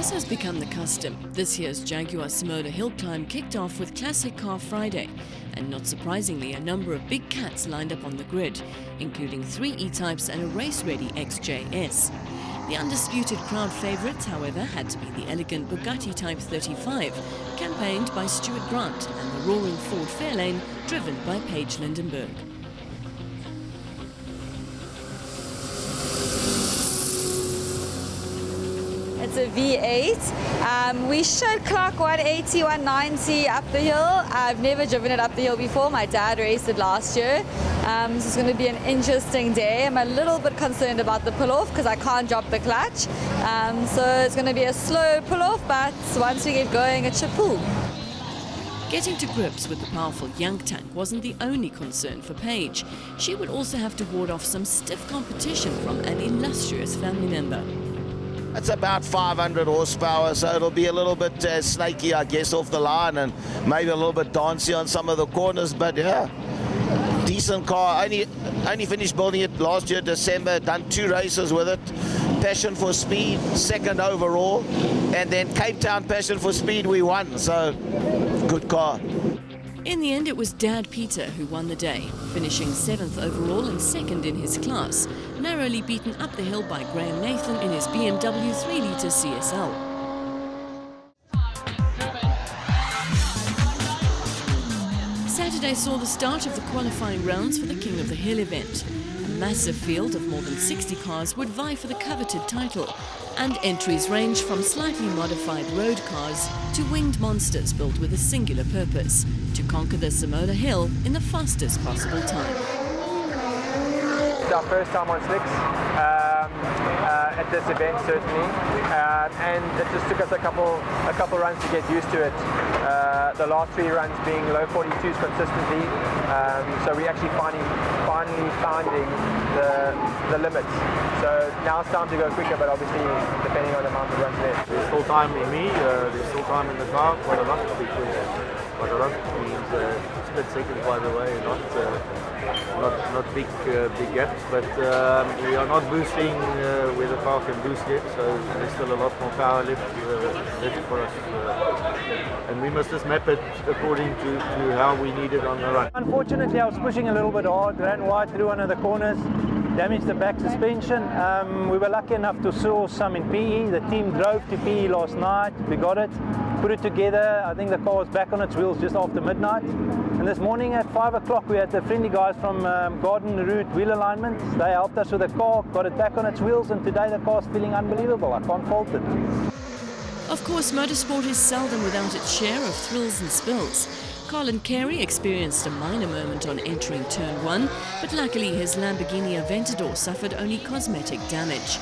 As has become the custom, this year's Jaguar Simola hill climb kicked off with Classic Car Friday, and not surprisingly, a number of big cats lined up on the grid, including 3 E-Types and a race-ready XJS. The undisputed crowd favourites, however, had to be the elegant Bugatti Type 35, campaigned by Stuart Grant, and the roaring Ford Fairlane, driven by Paige Lindenberg. It's a V8. We should clock 180, 190 up the hill. I've never driven it up the hill before. My dad raced it last year. So it's going to be an interesting day. I'm a little bit concerned about the pull-off because I can't drop the clutch. So it's going to be a slow pull-off, but once we get going, it should pull. Getting to grips with the powerful young tank wasn't the only concern for Paige. She would also have to ward off some stiff competition from an illustrious family member. It's about 500 horsepower, so it'll be a little bit snaky, I guess, off the line, and maybe a little bit dancey on some of the corners, but yeah, decent car. Only finished building it last year, December, done 2 races with it. Passion for speed, 2nd overall, and then Cape Town Passion for Speed we won, so good car. In the end, it was Dad Peter who won the day, finishing 7th overall and 2nd in his class, narrowly beaten up the hill by Graham Nathan in his BMW 3-litre CSL. Saturday saw the start of the qualifying rounds for the King of the Hill event. A massive field of more than 60 cars would vie for the coveted title, and entries range from slightly modified road cars to winged monsters built with a singular purpose: to conquer the Simola Hill in the fastest possible time. It's our first time on slicks at this event, certainly, and it just took us a couple runs to get used to it. The last 3 runs being low 42s consistently, so we're actually finally finding the limits. So now it's time to go quicker, but obviously depending on the amount of runs there. There's still time in me, there's still time in the car, quite a lot, because quite a lot means split seconds, by the way, not big gaps, but we are not boosting where the car can boost yet, so there's still a lot more power left for us, and we must just map it according to how we need it on the run. Unfortunately, I was pushing a little bit hard, ran wide through one of the corners, damaged the back suspension. We were lucky enough to source some in PE. The team drove to PE last night. We got it, put it together. I think the car was back on its wheels just after midnight. And this morning at 5 o'clock, we had the friendly guys from Garden Route Wheel Alignment. They helped us with the car, got it back on its wheels, and today the car's feeling unbelievable. I can't fault it. Of course, motorsport is seldom without its share of thrills and spills. Colin Carey experienced a minor moment on entering Turn 1, but luckily his Lamborghini Aventador suffered only cosmetic damage.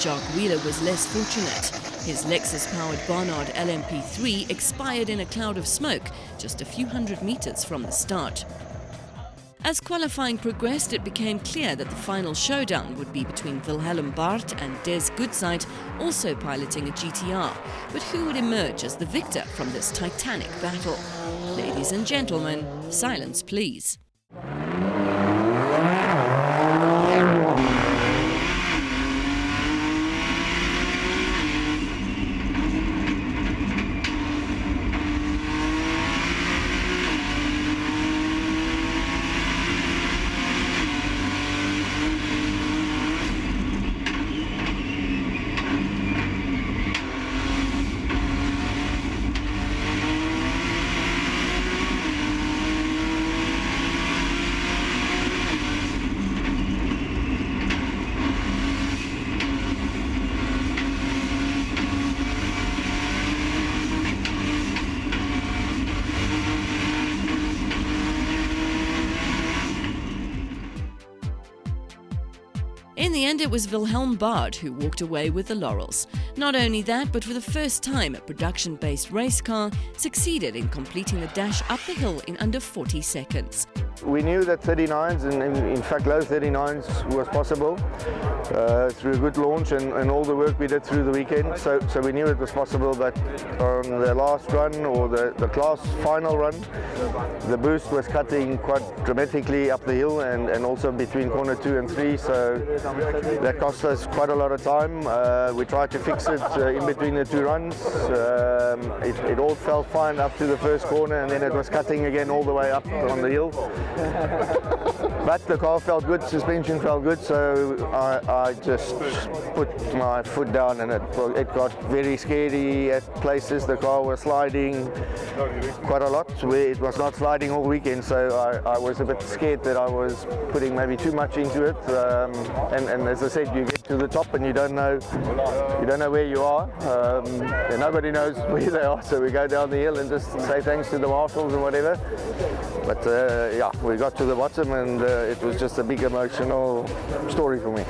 Jock Wheeler was less fortunate. His Lexus-powered Barnard LMP3 expired in a cloud of smoke just a few hundred meters from the start. As qualifying progressed, it became clear that the final showdown would be between Wilhelm Barth and Des Goodside, also piloting a GTR. But who would emerge as the victor from this titanic battle? Ladies and gentlemen, silence please. In the end, it was Wilhelm Barth who walked away with the laurels. Not only that, but for the first time, a production-based race car succeeded in completing the dash up the hill in under 40 seconds. we knew that 39s and in fact low 39s was possible through a good launch and all the work we did through the weekend. So we knew it was possible, but on the last run or the class final run, the boost was cutting quite dramatically up the hill and also between corner 2 and 3. So that cost us quite a lot of time. We tried to fix it in between the 2 runs. It all felt fine up to the first corner, and then it was cutting again all the way up on the hill. But the car felt good, suspension felt good, so I just put my foot down, and it got very scary at places. The car was sliding quite a lot where it was not sliding all weekend, so I was a bit scared that I was putting maybe too much into it. And as I said, you get to the top and you don't know where you are, and nobody knows where they are. So we go down the hill and just say thanks to the marshals and whatever. But yeah, we got to the bottom, and it was just a big emotional story for me.